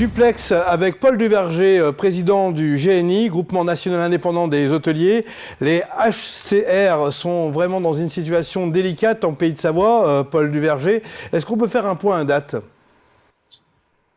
Duplex avec Paul Duverger, président du GNI, Groupement National Indépendant des Hôteliers. Les HCR sont vraiment dans une situation délicate en Pays de Savoie, Paul Duverger. Est-ce qu'on peut faire un point à date ?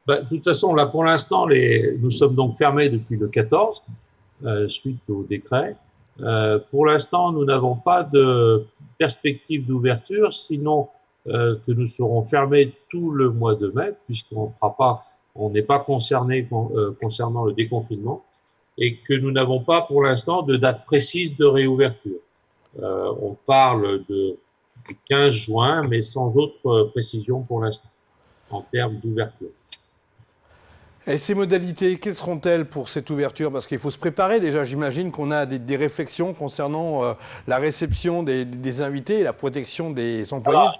De toute façon, là, pour l'instant, nous sommes donc fermés depuis le 14, suite au décret. Pour l'instant, nous n'avons pas de perspective d'ouverture, sinon que nous serons fermés tout le mois de mai, on n'est pas concerné concernant le déconfinement, et que nous n'avons pas pour l'instant de date précise de réouverture. On parle du 15 juin, mais sans autre précision pour l'instant, en termes d'ouverture. Et ces modalités, quelles seront-elles pour cette ouverture? Parce qu'il faut se préparer déjà, j'imagine qu'on a des réflexions concernant la réception des invités et la protection des employés. Alors,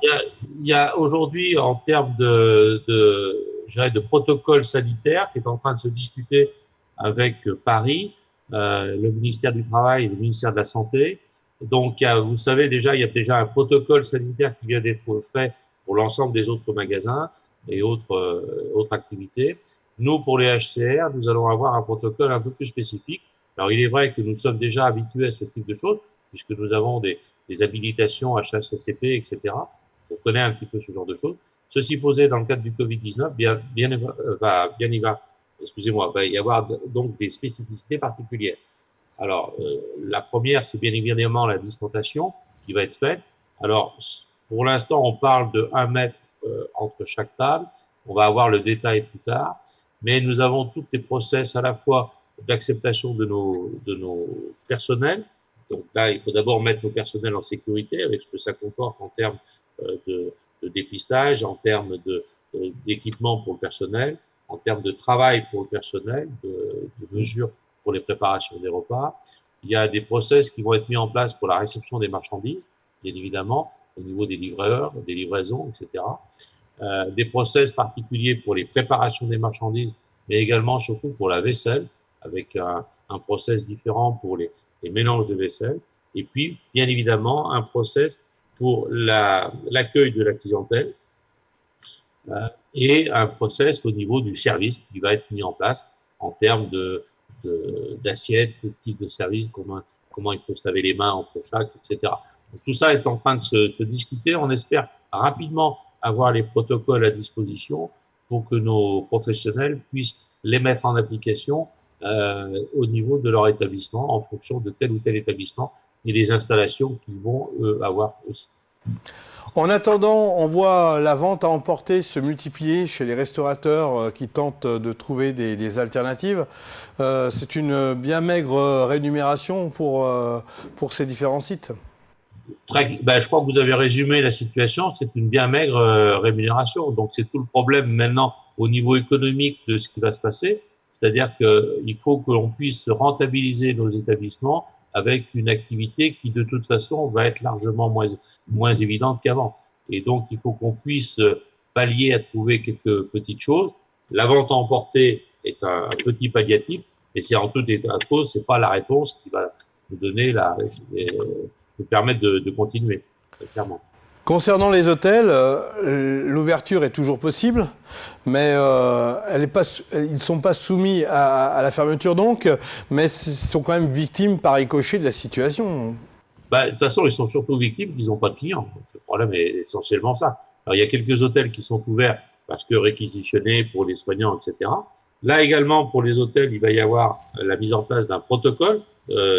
il y a aujourd'hui, en termes de protocole sanitaire, qui est en train de se discuter avec Paris, le ministère du Travail et le ministère de la Santé. Donc, vous savez déjà, il y a déjà un protocole sanitaire qui vient d'être fait pour l'ensemble des autres magasins et autres activités. Nous, pour les HCR, nous allons avoir un protocole un peu plus spécifique. Alors, il est vrai que nous sommes déjà habitués à ce type de choses, puisque nous avons des habilitations HACCP, etc. On connaît un petit peu ce genre de choses. Ceci posé dans le cadre du Covid-19, va y avoir donc des spécificités particulières. Alors, la première, c'est bien évidemment la distanciation qui va être faite. Alors, pour l'instant, on parle de 1 mètre entre chaque table. On va avoir le détail plus tard. Mais nous avons tous les process à la fois d'acceptation de nos personnels. Donc là, il faut d'abord mettre nos personnels en sécurité avec ce que ça comporte en termes de dépistage, en termes d'équipement pour le personnel, en termes de travail pour le personnel, de mesures pour les préparations des repas. Il y a des process qui vont être mis en place pour la réception des marchandises, bien évidemment, au niveau des livreurs, des livraisons, etc. Des process particuliers pour les préparations des marchandises, mais également surtout pour la vaisselle, avec un process différent pour les mélanges de vaisselle. Et puis, bien évidemment, un process pour l'accueil de la clientèle et un process au niveau du service qui va être mis en place en termes d'assiettes, de type de service, comment il faut se laver les mains entre chaque, etc. Donc, tout ça est en train de se discuter. On espère rapidement avoir les protocoles à disposition pour que nos professionnels puissent les mettre en application au niveau de leur établissement en fonction de tel ou tel établissement et des installations qu'ils vont avoir aussi. En attendant, on voit la vente à emporter se multiplier chez les restaurateurs qui tentent de trouver des alternatives. C'est une bien maigre rémunération pour ces différents sites. Je crois que vous avez résumé la situation, c'est une bien maigre rémunération. Donc c'est tout le problème maintenant au niveau économique de ce qui va se passer. C'est-à-dire qu'il faut que l'on puisse rentabiliser nos établissements avec une activité qui de toute façon va être largement moins évidente qu'avant. Et donc il faut qu'on puisse pallier à trouver quelques petites choses. La vente à emporter est un petit palliatif, mais c'est en tout état de cause, c'est pas la réponse qui va nous donner nous permettre de continuer, clairement. Concernant les hôtels, l'ouverture est toujours possible, mais ils ne sont pas soumis à la fermeture donc, mais ils sont quand même victimes par ricochet de la situation. De toute façon, ils sont surtout victimes qu'ils n'ont pas de clients. Donc, le problème est essentiellement ça. Alors, il y a quelques hôtels qui sont ouverts parce que réquisitionnés pour les soignants, etc. Là également, pour les hôtels, il va y avoir la mise en place d'un protocole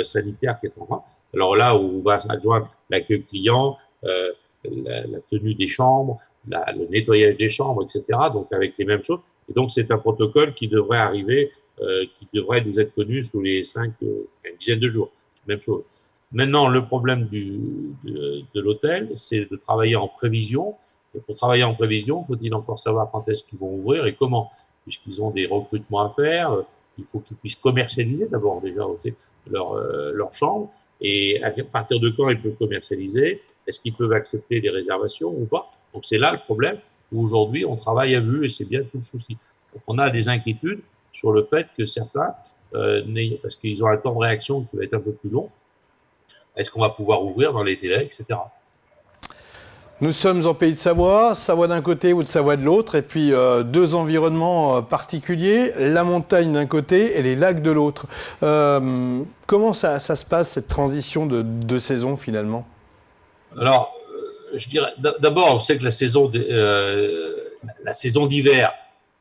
sanitaire qui est en train. Alors là, où on va adjoindre l'accueil client, la tenue des chambres, le nettoyage des chambres, etc. Donc avec les mêmes choses. Et donc c'est un protocole qui devrait arriver, qui devrait nous être connu sous les une dizaine de jours. Même chose. Maintenant, le problème de l'hôtel, c'est de travailler en prévision. Et pour travailler en prévision, faut-il encore savoir quand est-ce qu'ils vont ouvrir et comment, puisqu'ils ont des recrutements à faire. Il faut qu'ils puissent commercialiser d'abord déjà leur chambre. Et à partir de quand ils peuvent commercialiser? Est-ce qu'ils peuvent accepter des réservations ou pas? Donc c'est là le problème où aujourd'hui on travaille à vue et c'est bien tout le souci. Donc on a des inquiétudes sur le fait que certains, parce qu'ils ont un temps de réaction qui va être un peu plus long, est-ce qu'on va pouvoir ouvrir dans les délais, etc. Nous sommes en Pays de Savoie, Savoie d'un côté ou de Savoie de l'autre, et puis deux environnements particuliers, la montagne d'un côté et les lacs de l'autre. Comment ça se passe, cette transition de saison finalement? Alors, je dirais, d'abord, on sait que la saison d'hiver,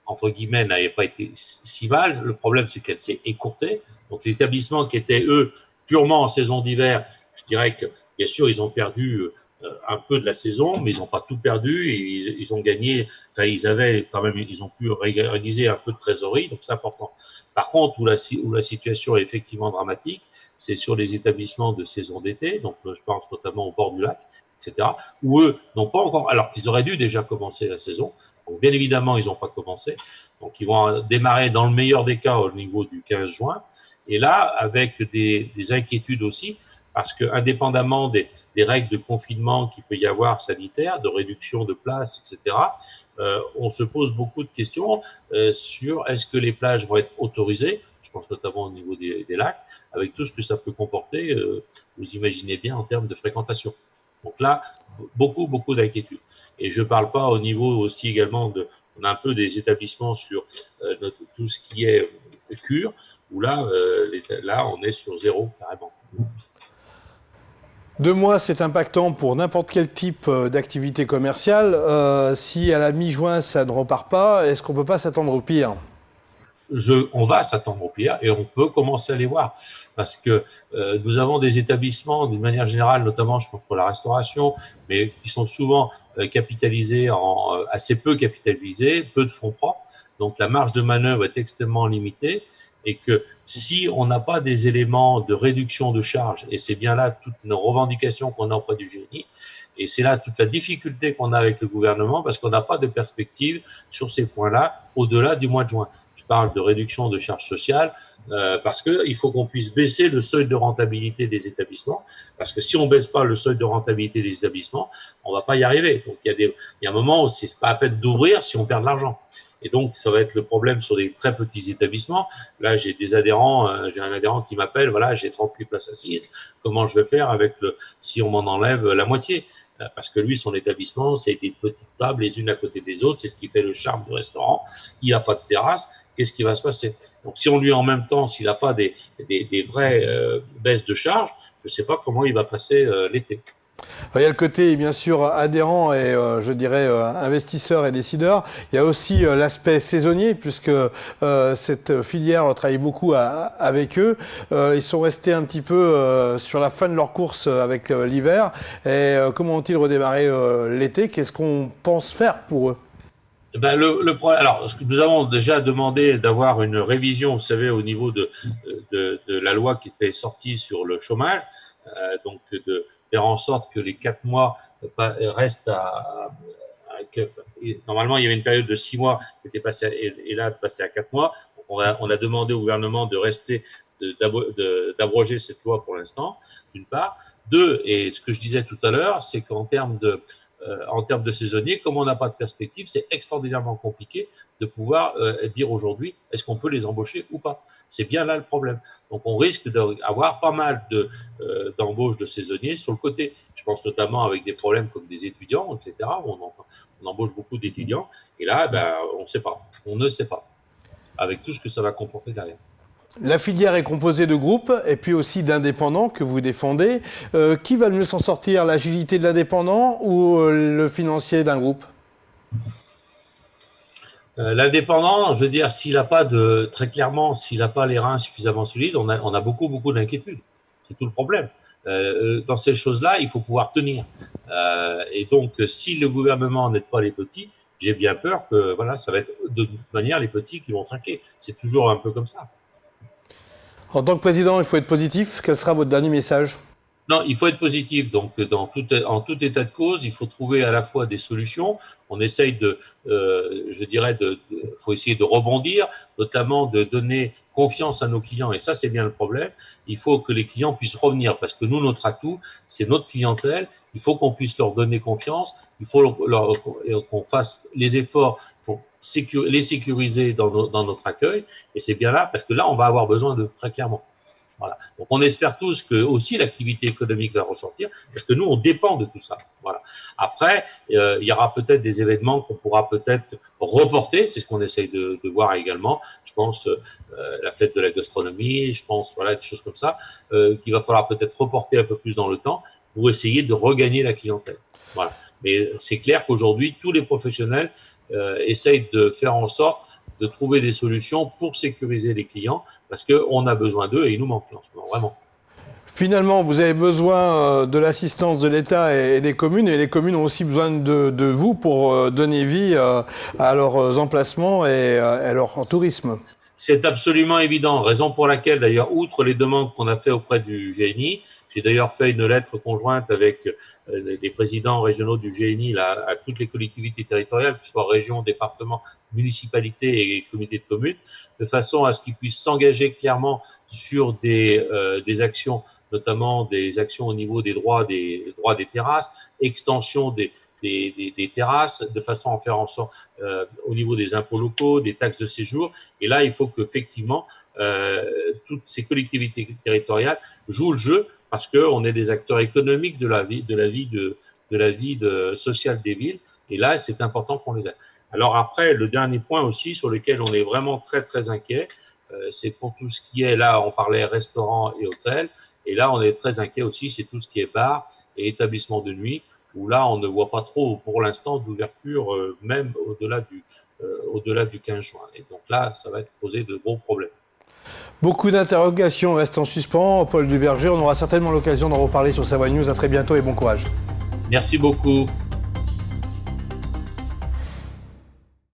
entre guillemets, n'avait pas été si mal. Le problème, c'est qu'elle s'est écourtée. Donc, les établissements qui étaient, eux, purement en saison d'hiver, je dirais que, bien sûr, ils ont perdu un peu de la saison, mais ils n'ont pas tout perdu. Ils ont gagné, enfin, ils ont pu réaliser un peu de trésorerie, donc c'est important. Par contre, où la situation est effectivement dramatique, c'est sur les établissements de saison d'été, donc je pense notamment au bord du lac, etc., où eux n'ont pas encore, alors qu'ils auraient dû déjà commencer la saison. Donc, bien évidemment, ils n'ont pas commencé. Donc, ils vont démarrer dans le meilleur des cas au niveau du 15 juin. Et là, avec des inquiétudes aussi, parce que indépendamment des règles de confinement qu'il peut y avoir sanitaires, de réduction de places, etc., on se pose beaucoup de questions sur est-ce que les plages vont être autorisées, je pense notamment au niveau des lacs, avec tout ce que ça peut comporter, vous imaginez bien, en termes de fréquentation. Donc là, beaucoup d'inquiétudes. Et je ne parle pas au niveau aussi également on a un peu des établissements sur tout ce qui est cure, où là, on est sur zéro carrément. 2 mois, c'est impactant pour n'importe quel type d'activité commerciale. Si à la mi-juin, ça ne repart pas, est-ce qu'on ne peut pas s'attendre au pire? On va s'attendre au pire et on peut commencer à les voir parce que nous avons des établissements d'une manière générale, notamment je pense pour la restauration, mais qui sont souvent capitalisés assez peu capitalisés, peu de fonds propres. Donc la marge de manœuvre est extrêmement limitée et que si on n'a pas des éléments de réduction de charges, et c'est bien là toutes nos revendications qu'on a auprès du génie, et c'est là toute la difficulté qu'on a avec le gouvernement parce qu'on n'a pas de perspective sur ces points-là au-delà du mois de juin. Je parle de réduction de charges sociales parce qu'il faut qu'on puisse baisser le seuil de rentabilité des établissements. Parce que si on ne baisse pas le seuil de rentabilité des établissements, on ne va pas y arriver. Donc il y a un moment où ce n'est pas à peine d'ouvrir si on perd de l'argent. Et donc, ça va être le problème sur des très petits établissements. Là, j'ai des adhérents, j'ai un adhérent qui m'appelle, voilà, j'ai 38 places assises. Comment je vais faire si on m'en enlève la moitié? Parce que lui, son établissement, c'est des petites tables les unes à côté des autres. C'est ce qui fait le charme du restaurant. Il n'a pas de terrasse. Qu'est-ce qui va se passer? Donc, si on lui, en même temps, s'il n'a pas des vraies baisses de charges, je ne sais pas comment il va passer l'été. Il y a le côté, bien sûr, adhérent et, je dirais, investisseur et décideur. Il y a aussi l'aspect saisonnier, puisque cette filière travaille beaucoup avec eux. Ils sont restés un petit peu sur la fin de leur course avec l'hiver. Et comment ont-ils redémarré l'été? Qu'est-ce qu'on pense faire pour eux? Ben le problème. Alors, nous avons déjà demandé d'avoir une révision, vous savez, au niveau de la loi qui était sortie sur le chômage, donc de faire en sorte que les 4 mois restent normalement, il y avait une période de 6 mois qui était passée, et là, de passer à 4 mois. Donc on a demandé au gouvernement de rester, d'abroger cette loi pour l'instant, d'une part. Deux, et ce que je disais tout à l'heure, c'est qu'en termes de saisonniers, comme on n'a pas de perspective, c'est extraordinairement compliqué de pouvoir dire aujourd'hui est-ce qu'on peut les embaucher ou pas. C'est bien là le problème. Donc on risque d'avoir pas mal d'embauches de saisonniers sur le côté. Je pense notamment avec des problèmes comme des étudiants, etc. On embauche beaucoup d'étudiants. Et là, on ne sait pas. On ne sait pas. Avec tout ce que ça va comporter derrière. La filière est composée de groupes et puis aussi d'indépendants que vous défendez. Qui va le mieux s'en sortir, l'agilité de l'indépendant ou le financier d'un groupe? L'indépendant, je veux dire, très clairement, s'il n'a pas les reins suffisamment solides, on a beaucoup d'inquiétudes. C'est tout le problème. Dans ces choses-là, il faut pouvoir tenir. Et donc, si le gouvernement n'aide pas les petits, j'ai bien peur que, voilà, ça va être de toute manière les petits qui vont trinquer. C'est toujours un peu comme ça. En tant que président, il faut être positif. Quel sera votre dernier message? Non, il faut être positif. Donc, en tout état de cause, il faut trouver à la fois des solutions. On essaye faut essayer de rebondir, notamment de donner confiance à nos clients. Et ça, c'est bien le problème. Il faut que les clients puissent revenir parce que nous, notre atout, c'est notre clientèle. Il faut qu'on puisse leur donner confiance. Il faut qu'on fasse les efforts pour les sécuriser dans notre accueil. Et c'est bien là parce que là, on va avoir besoin d'eux, très clairement. Voilà. Donc on espère tous que aussi l'activité économique va ressortir, parce que nous on dépend de tout ça. Voilà. Après, il y aura peut-être des événements qu'on pourra peut-être reporter, c'est ce qu'on essaye de voir également. Je pense la fête de la gastronomie, je pense voilà des choses comme ça qu'il va falloir peut-être reporter un peu plus dans le temps pour essayer de regagner la clientèle. Voilà. Mais c'est clair qu'aujourd'hui tous les professionnels essayent de faire en sorte de trouver des solutions pour sécuriser les clients, parce qu'on a besoin d'eux et ils nous manquent en ce moment, vraiment. Finalement, vous avez besoin de l'assistance de l'État et des communes, et les communes ont aussi besoin de vous pour donner vie à leurs emplacements et à leur tourisme. C'est absolument évident, raison pour laquelle d'ailleurs, outre les demandes qu'on a fait auprès du GNI, j'ai d'ailleurs fait une lettre conjointe avec les présidents régionaux du GNI là, à toutes les collectivités territoriales, que ce soit régions, départements, municipalités et comités de communes, de façon à ce qu'ils puissent s'engager clairement sur des actions, notamment des actions au niveau des droits des terrasses, extension des terrasses, de façon à faire en sorte au niveau des impôts locaux, des taxes de séjour. Et là, il faut qu'effectivement, toutes ces collectivités territoriales jouent le jeu, parce qu'on est des acteurs économiques de la vie sociale des villes. Et là, c'est important qu'on les aide. Alors après, le dernier point aussi sur lequel on est vraiment très, très inquiet, c'est pour tout ce qui est, là, on parlait restaurants et hôtels. Et là, on est très inquiet aussi, c'est tout ce qui est bar et établissements de nuit, où là, on ne voit pas trop, pour l'instant, d'ouverture, même au-delà du 15 juin. Et donc là, ça va poser de gros problèmes. Beaucoup d'interrogations restent en suspens. Paul Duverger, on aura certainement l'occasion d'en reparler sur Savoie News. À très bientôt et bon courage. Merci beaucoup.